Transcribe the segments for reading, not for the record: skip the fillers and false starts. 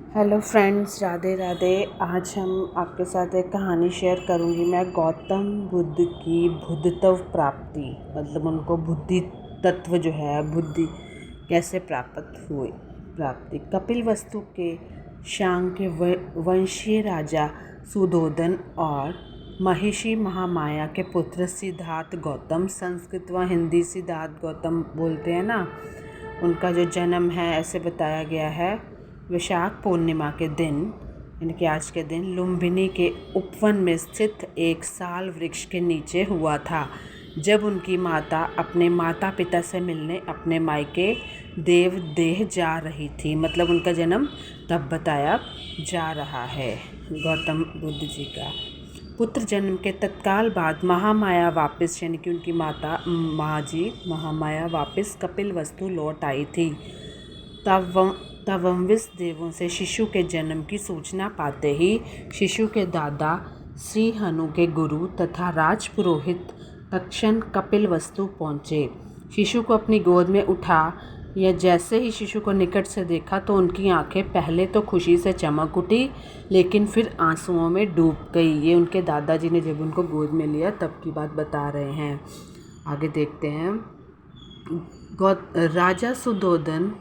Hello friends, Radhe Radhe. आज हम आपके साथ एक कहानी शेयर करूंगी मैं। गौतम बुद्ध की बुद्धत्व प्राप्ति, मतलब उनको बुद्धि तत्व जो है, बुद्धि कैसे प्राप्त हुई। प्राप्ति कपिल वस्तु के शांग के वंशीय राजा सुधोधन और महिषी महामाया के पुत्र सिद्धार्थ गौतम, संस्कृत व हिंदी सिद्धार्थ गौतम बोलते हैं ना, उनका जो जन्म है ऐसे बताया गया है वैशाख पूर्णिमा के दिन, यानी कि आज के दिन, लुम्बिनी के उपवन में स्थित एक साल वृक्ष के नीचे हुआ था, जब उनकी माता अपने माता पिता से मिलने अपने मायके देवदेह जा रही थी। मतलब उनका जन्म तब बताया जा रहा है गौतम बुद्ध जी का। पुत्र जन्म के तत्काल बाद महामाया वापस, यानी कि उनकी माता महामाया वापस कपिल वस्तु लौट आई थी। तवंविस देवों से शिशु के जन्म की सूचना पाते ही शिशु के दादा श्री हनु के गुरु तथा राजपुरोहित तक्षण कपिल वस्तु पहुँचे। शिशु को अपनी गोद में उठा या जैसे ही शिशु को निकट से देखा तो उनकी आंखें पहले तो खुशी से चमक उठी, लेकिन फिर आंसुओं में डूब गई। ये उनके दादाजी ने जब उनको गोद में लिया तब की बात बता रहे हैं। आगे देखते हैं। राजा सुधोधन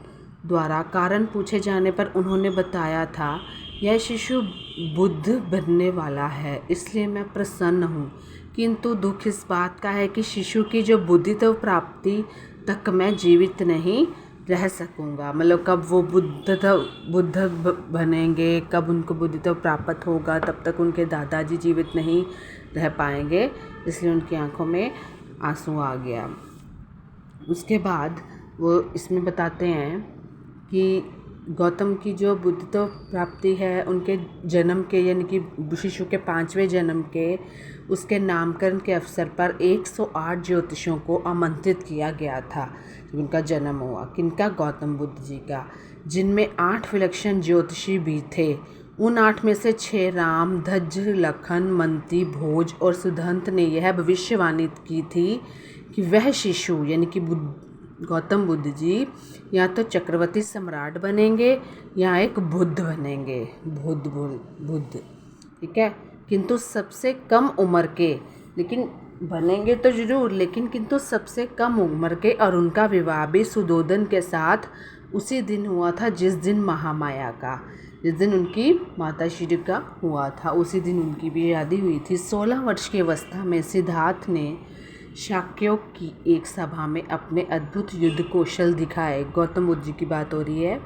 द्वारा कारण पूछे जाने पर उन्होंने बताया था, यह शिशु बुद्ध बनने वाला है, इसलिए मैं प्रसन्न हूँ, किंतु दुख इस बात का है कि शिशु की जो बुद्धित्व प्राप्ति तक मैं जीवित नहीं रह सकूँगा। मतलब कब वो बुद्ध बनेंगे, कब उनको बुद्धित्व प्राप्त होगा, तब तक उनके दादाजी जीवित नहीं रह पाएंगे, इसलिए उनकी आंखों में आंसू आ गया। उसके बाद वो इसमें बताते हैं कि गौतम की जो बुद्धित्व प्राप्ति है उनके जन्म के, यानी कि शिशु के 5वें जन्म के, उसके नामकरण के अवसर पर 108 ज्योतिषियों को आमंत्रित किया गया था जब उनका जन्म हुआ। किनका? गौतम बुद्ध जी का, जिनमें 8 विलक्षण ज्योतिषी भी थे। उन 8 में से 6 राम, धज्ज, लखन, मंती, भोज और सुधंत ने यह भविष्यवाणी की थी कि वह शिशु, यानी कि गौतम बुद्ध जी या तो चक्रवर्ती सम्राट बनेंगे या एक बुद्ध बनेंगे। बुद्ध, ठीक है। किंतु सबसे कम उम्र के, लेकिन बनेंगे तो जरूर, लेकिन किंतु सबसे कम उम्र के। और उनका विवाह भी सुधोधन के साथ उसी दिन हुआ था जिस दिन महामाया का, जिस दिन उनकी माता श्री का हुआ था, उसी दिन उनकी भी शादी हुई थी। 16 वर्ष की अवस्था में सिद्धार्थ ने शाक्यों की एक सभा में अपने अद्भुत युद्ध कौशल दिखाए। गौतम बुद्ध जी की बात हो रही है।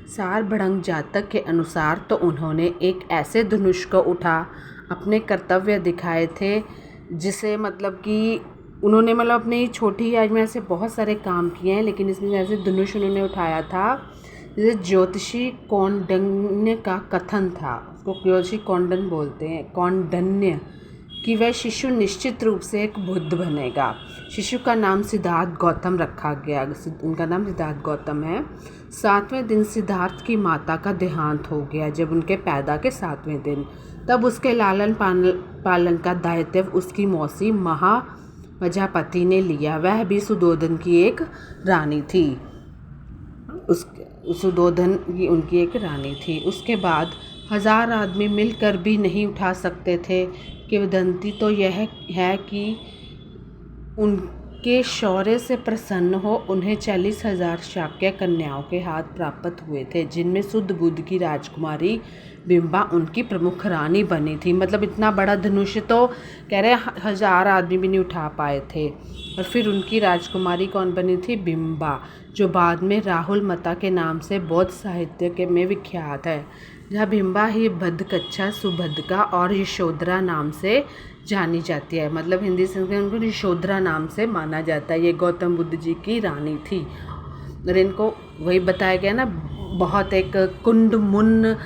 सारभड़ंग जातक के अनुसार तो उन्होंने एक ऐसे धनुष को उठा अपने कर्तव्य दिखाए थे, जिसे मतलब कि उन्होंने अपनी छोटी आयु में ऐसे बहुत सारे काम किए हैं, लेकिन इसमें ऐसे धनुष उन्होंने उठाया था जिसे ज्योतिषी कौंडन्य का कथन था। उसको ज्योतिषी कौंडन बोलते हैं, कौंडन्य, कि वह शिशु निश्चित रूप से एक बुद्ध बनेगा। शिशु का नाम सिद्धार्थ गौतम रखा गया। उनका नाम सिद्धार्थ गौतम है। 7वें दिन सिद्धार्थ की माता का देहांत हो गया, जब उनके पैदा के 7वें दिन। तब उसके लालन पालन का दायित्व उसकी मौसी महाप्रजापति ने लिया। वह भी सुधोधन की एक रानी थी। सुधोधन की उनकी एक रानी थी। उसके बाद 1000 आदमी मिलकर भी नहीं उठा सकते थे। किंवदंती तो यह है कि उनके शौर्य से प्रसन्न हो उन्हें 40,000 शाक्य कन्याओं के हाथ प्राप्त हुए थे, जिनमें शुद्ध बुद्ध की राजकुमारी बिंबा उनकी प्रमुख रानी बनी थी। मतलब इतना बड़ा धनुष तो कह रहे 1000 आदमी भी नहीं उठा पाए थे। और फिर उनकी राजकुमारी कौन बनी थी? बिंबा, जो बाद में राहुल मता के नाम से बौद्ध साहित्य में विख्यात है। यह बिंबा ही भद्दकच्छा, सुभद्रका और यशोधरा नाम से जानी जाती है। मतलब हिंदी संस्कृत में उनको यशोधरा नाम से माना जाता है। ये गौतम बुद्ध जी की रानी थी। और इनको वही बताया गया ना, बहुत एक कुंड मुन्न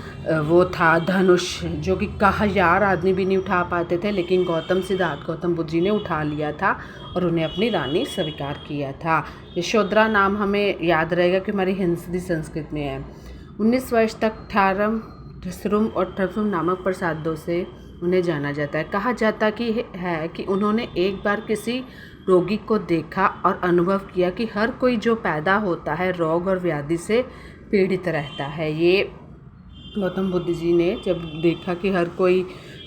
वो था धनुष, जो कि 1000 आदमी भी नहीं उठा पाते थे, लेकिन गौतम बुद्ध जी ने उठा लिया था और उन्हें अपनी रानी स्वीकार किया था। यशोधरा नाम हमें याद रहेगा कि हमारी हिंदी संस्कृत में है। 19 वर्ष तक ठसरुम और ठसरुम नामक प्रसादों से उन्हें जाना जाता है। कहा जाता है कि उन्होंने एक बार किसी रोगी को देखा और अनुभव किया कि हर कोई जो पैदा होता है रोग और व्याधि से पीड़ित रहता है। ये गौतम बुद्ध जी ने जब देखा कि हर कोई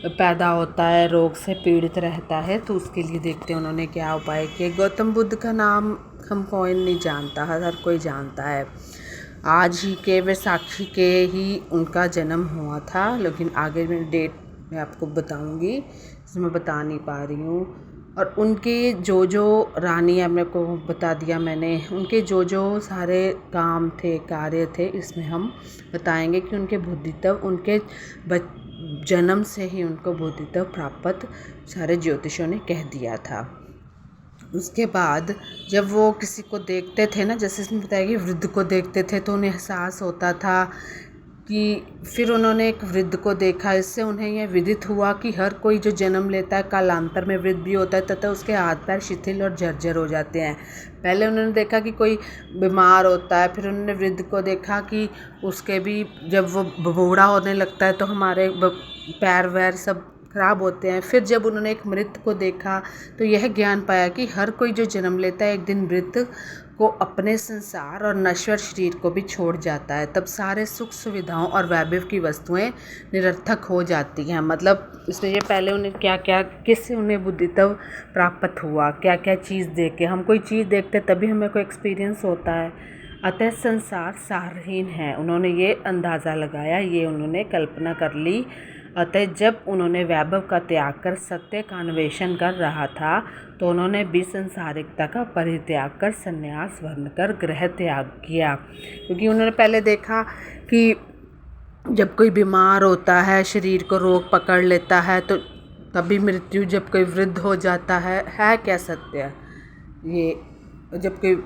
पैदा होता है रोग से पीड़ित रहता है, तो उसके लिए देखते हैं उन्होंने क्या उपाय किए। गौतम बुद्ध का नाम हम कोई नहीं जानता, हर कोई जानता है। आज ही के वैसाखी के ही उनका जन्म हुआ था, लेकिन आगे में डेट मैं आपको बताऊंगी, इसमें बता नहीं पा रही हूँ। और उनके जो रानी अब मेरे को बता दिया मैंने, उनके जो सारे काम थे, कार्य थे, इसमें हम बताएंगे कि उनके बोधित्व, उनके जन्म से ही उनको बोधित्व प्राप्त सारे ज्योतिषों ने कह दिया था। उसके बाद जब वो किसी को देखते थे ना, जैसे इसमें बताया कि वृद्ध को देखते थे तो उन्हें एहसास होता था कि फिर उन्होंने एक वृद्ध को देखा। इससे उन्हें यह विदित हुआ कि हर कोई जो जन्म लेता है कालांतर में वृद्ध भी होता है तथा उसके हाथ पैर शिथिल और जर्जर हो जाते हैं। पहले उन्होंने देखा कि कोई बीमार होता है, फिर उन्होंने वृद्ध को देखा कि उसके भी जब वो बूढ़ा होने लगता है तो हमारे पैर वैर सब खराब होते हैं। फिर जब उन्होंने एक मृत को देखा तो यह ज्ञान पाया कि हर कोई जो जन्म लेता है एक दिन मृत को अपने संसार और नश्वर शरीर को भी छोड़ जाता है। तब सारे सुख सुविधाओं और वैभव की वस्तुएं निरर्थक हो जाती हैं। मतलब इसमें ये पहले उन्हें क्या क्या किससे उन्हें बुद्धित्व प्राप्त हुआ, क्या क्या चीज़ देख के, हम कोई चीज़ देखते तभी हमें कोई एक्सपीरियंस होता है। अतः संसार सारहीन है, उन्होंने ये अंदाज़ा लगाया, ये उन्होंने कल्पना कर ली। अतः जब उन्होंने वैभव का त्याग कर सत्य का अन्वेषण कर रहा था तो उन्होंने भी संसारिकता का परित्याग कर संन्यास वर्ण कर गृह त्याग किया। क्योंकि उन्होंने पहले देखा कि जब कोई बीमार होता है, शरीर को रोग पकड़ लेता है, तो तभी मृत्यु, जब कोई वृद्ध हो जाता है क्या सत्य ये, जब कोई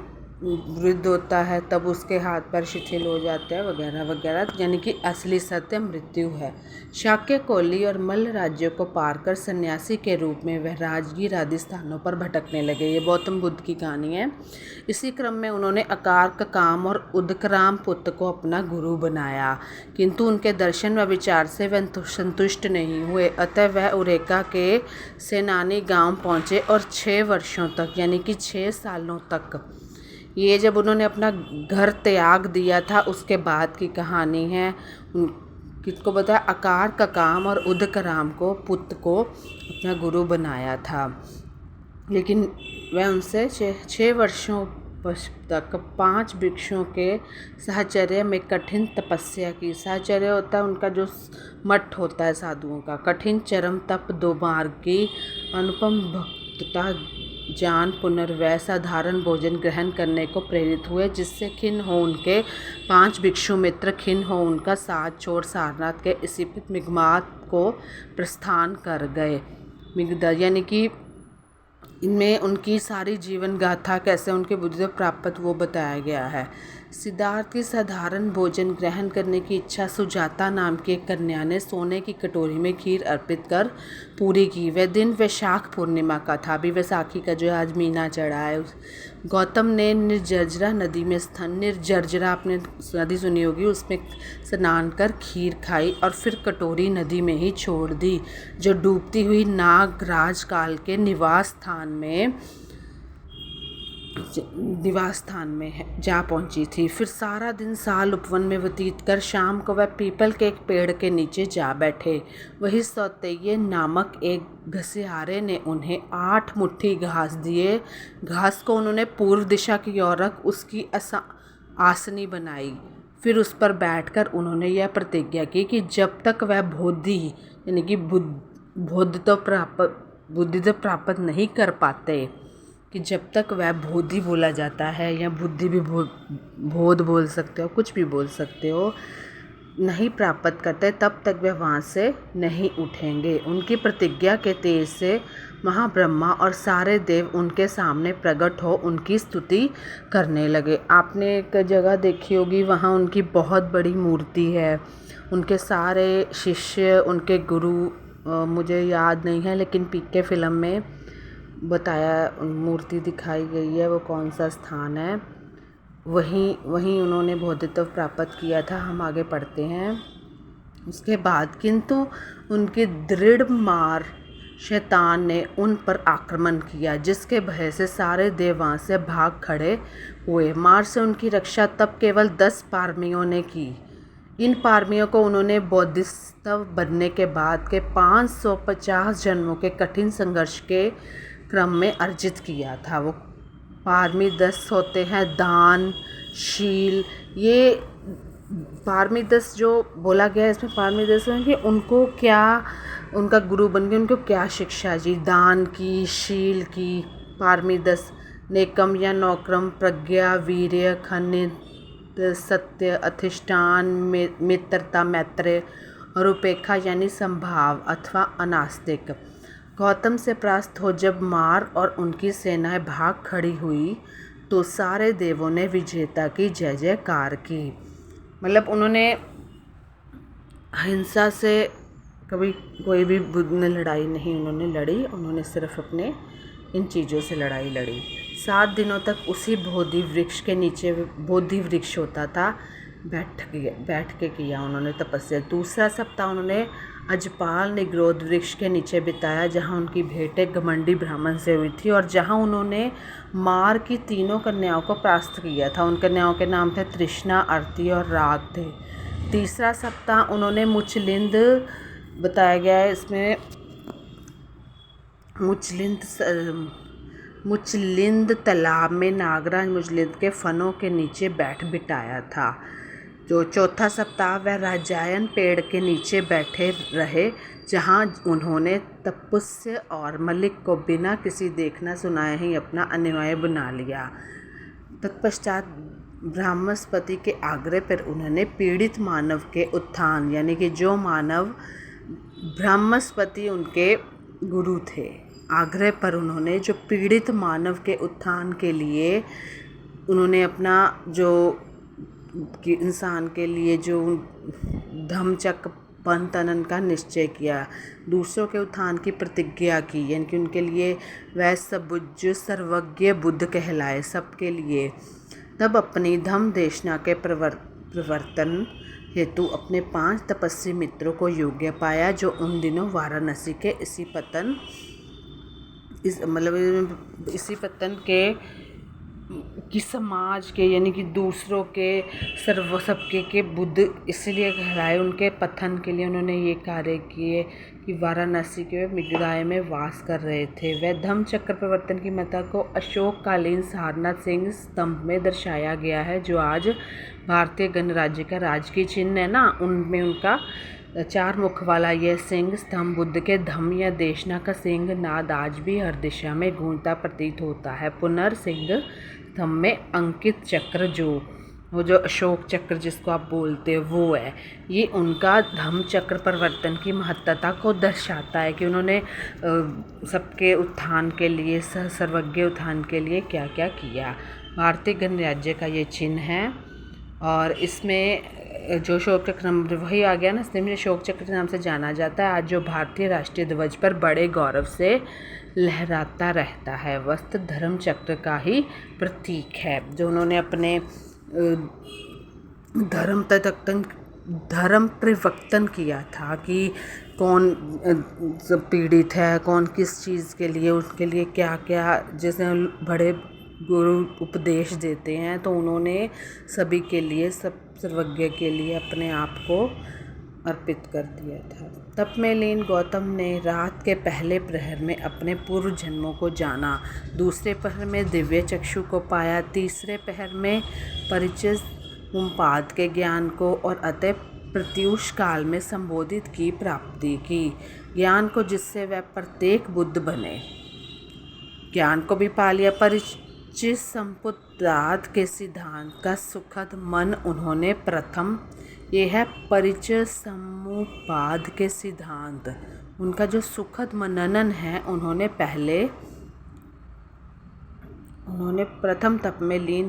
वृद्ध होता है तब उसके हाथ पैर शिथिल हो जाते हैं वगैरह वगैरह, यानी कि असली सत्य मृत्यु है। शाक्य, कोली और मल्ल राज्यों को पार कर सन्यासी के रूप में वह राजगीर आदि स्थानों पर भटकने लगे। ये गौतम बुद्ध की कहानी है। इसी क्रम में उन्होंने अकार, काम और उदकराम पुत्र को अपना गुरु बनाया, किंतु उनके दर्शन व विचार से वह संतुष्ट नहीं हुए। अतः वह उरेका के सेनानी गांव पहुँचे और 6 वर्षों तक, यानी कि 6 सालों तक, ये जब उन्होंने अपना घर त्याग दिया था उसके बाद की कहानी है। किसको बताया? अकार का काम और उदकराम को पुत्र को अपना गुरु बनाया था। लेकिन वह उनसे 6 वर्षों तक 5 भिक्षुओं के साहचर्य में कठिन तपस्या की। साहचर्य होता है उनका जो मठ होता है साधुओं का। कठिन चरम तप, 2 मार्ग की अनुपम भक्तता, जान पुनर्वय, साधारण भोजन ग्रहण करने को प्रेरित हुए, जिससे खिन्न हो उनके 5 भिक्षु मित्र, खिन्न हो उनका साथ छोड़ सारनाथ के इसिपित मिगमात को प्रस्थान कर गए। मिगदा यानी कि इनमें उनकी सारी जीवन गाथा, कैसे उनके बुद्धित्व प्राप्त वो बताया गया है। सिद्धार्थ की साधारण भोजन ग्रहण करने की इच्छा सुजाता नाम की एक कन्या ने सोने की कटोरी में खीर अर्पित कर पूरी की। वह दिन वैशाख पूर्णिमा का था, अभी वैसाखी का जो आज मीना चढ़ा है। गौतम ने निर्जरा नदी में निर्जरा आपने नदी सुनी होगी, उसमें स्नान कर खीर खाई और फिर कटोरी नदी में ही छोड़ दी, जो डूबती हुई नागराज काल के निवास स्थान में जा पहुंची थी। फिर सारा दिन साल उपवन में व्यतीत कर शाम को वह पीपल के एक पेड़ के नीचे जा बैठे। वही सौतेये नामक एक घसियारे ने उन्हें 8 मुट्ठी घास दिए। घास को उन्होंने पूर्व दिशा की ओर रख उसकी आसनी बनाई। फिर उस पर बैठकर उन्होंने यह प्रतिज्ञा की कि जब तक वह बोधि यानी कि बुद्धित्व प्राप्त नहीं कर पाते, कि जब तक वह बोधि बोला जाता है या बुद्धि भी बोध बोल सकते हो, कुछ भी बोल सकते हो, नहीं प्राप्त करते तब तक वे वहाँ से नहीं उठेंगे। उनकी प्रतिज्ञा के तेज से महाब्रह्मा और सारे देव उनके सामने प्रकट हो उनकी स्तुति करने लगे। आपने एक जगह देखी होगी, वहाँ उनकी बहुत बड़ी मूर्ति है। उनके सारे शिष्य, उनके गुरु, मुझे याद नहीं है, लेकिन पीके फिल्म में बताया मूर्ति दिखाई गई है, वो कौन सा स्थान है, वहीं उन्होंने बोधित्व प्राप्त किया था। हम आगे पढ़ते हैं। उसके बाद किंतु उनके दृढ़ मार शैतान ने उन पर आक्रमण किया, जिसके भय से सारे देव वहाँ से भाग खड़े हुए। मार से उनकी रक्षा तब केवल 10 पारमियों ने की। इन पारमियों को उन्होंने बौद्धिस्त बनने के बाद के 550 जन्मों के कठिन संघर्ष के क्रम में अर्जित किया था। वो पारमी 10 होते हैं, दान, शील। ये पारमी 10 जो बोला गया है इसमें, पारमी 10 हैं कि उनको क्या, उनका गुरु बन के उनको क्या शिक्षा जी, दान की, शील की। पारमी 10 नेकम या नौक्रम, प्रज्ञा, वीर्य, खनित, सत्य, अधिष्ठान, मित्रता, मैत्रेय और उपेक्षा यानी संभाव अथवा अनास्तिक। गौतम से परास्त हो जब मार और उनकी सेनाएं भाग खड़ी हुई तो सारे देवों ने विजेता की जय जयकार की। मतलब उन्होंने हिंसा से कभी कोई भी बुद्ध ने लड़ाई नहीं उन्होंने लड़ी, उन्होंने सिर्फ अपने इन चीज़ों से लड़ाई लड़ी। 7 दिनों तक उसी बोधि वृक्ष के नीचे, बोधि वृक्ष होता था, बैठ के किया उन्होंने तपस्या। दूसरा सप्ताह उन्होंने अजपाल निग्रोध वृक्ष के नीचे बिताया, जहाँ उनकी भेंट घमंडी ब्राह्मण से हुई थी और जहाँ उन्होंने मार की 3 कन्याओं को परास्त किया था। उन कन्याओं के नाम थे तृष्णा, आरती और राग थे। तीसरा सप्ताह उन्होंने मुचलिंद, बताया गया है इसमें, मुचलिंद तालाब में नागराज मुचलिंद के फनों के नीचे बैठ बिताया था। जो चौथा सप्ताह वह राजायन पेड़ के नीचे बैठे रहे, जहाँ उन्होंने तपस्या और मलिक को बिना किसी देखना सुनाए ही अपना अनुयायी बना लिया। तत्पश्चात ब्रह्मस्पति के आग्रह पर उन्होंने पीड़ित मानव के उत्थान, यानी कि जो मानव, ब्रह्मस्पति उनके गुरु थे, आग्रह पर उन्होंने जो पीड़ित मानव के उत्थान के लिए उन्होंने अपना जो कि इंसान के लिए जो धम्मचक्र पंथनन का निश्चय किया, दूसरों के उत्थान की प्रतिज्ञा की, यानी कि उनके लिए वह सबुज सर्वज्ञ बुद्ध कहलाए सबके लिए। तब अपनी धम्म देशना के प्रवर्तन हेतु अपने 5 तपस्वी मित्रों को योग्य पाया, जो उन दिनों वाराणसी के इसी पतन की समाज के, यानी कि दूसरों के सबके के बुद्ध इसलिए कहलाए। उनके पतन के लिए उन्होंने ये कार्य किए कि वाराणसी के मिगदाय में वास कर रहे थे। वह धम्म चक्र प्रवर्तन की महत्ता को अशोककालीन सारनाथ सिंह स्तंभ में दर्शाया गया है, जो आज भारतीय गणराज्य का राजकीय चिन्ह है ना, उनमें उनका 4 मुख वाला यह सिंह स्तंभ बुद्ध के धम्म या देशना का सिंह नाद आज भी हर दिशा में गूंजता प्रतीत होता है। पुनर् सिंह स्तंभ में अंकित चक्र, वो जो अशोक चक्र जिसको आप बोलते हो वो है, ये उनका धम्म चक्र परिवर्तन की महत्ता को दर्शाता है कि उन्होंने सबके उत्थान के लिए, सर्वज्ञ उत्थान के लिए क्या क्या किया। भारतीय गणराज्य का ये चिन्ह है और इसमें जो अशोक चक्र वही आ गया ना, इसलिए अशोक चक्र के नाम से जाना जाता है। आज जो भारतीय राष्ट्रीय ध्वज पर बड़े गौरव से लहराता रहता है, वस्त्र धर्म चक्र का ही प्रतीक है, जो उन्होंने अपने धर्म परिवर्तन किया था कि कौन पीड़ित है, कौन किस चीज़ के लिए, उसके लिए क्या क्या, जैसे बड़े गुरु उपदेश देते हैं, तो उन्होंने सभी के लिए, सब सर्वज्ञ के लिए अपने आप को अर्पित कर दिया था। तप में लीन गौतम ने रात के पहले प्रहर में अपने पूर्व जन्मों को जाना, दूसरे प्रहर में दिव्य चक्षु को पाया, तीसरे प्रहर में परिचय मुमपाद के ज्ञान को और अतः प्रत्यूष काल में संबोधित की प्राप्ति की, ज्ञान को जिससे वह प्रत्येक बुद्ध बने। ज्ञान को भी पा लिया। परिचय संपुताद के सिद्धांत का सुखद मन उन्होंने प्रथम, ये है परिचय समुपाद के सिद्धांत, उनका जो सुखद मननन है उन्होंने प्रथम तप में लीन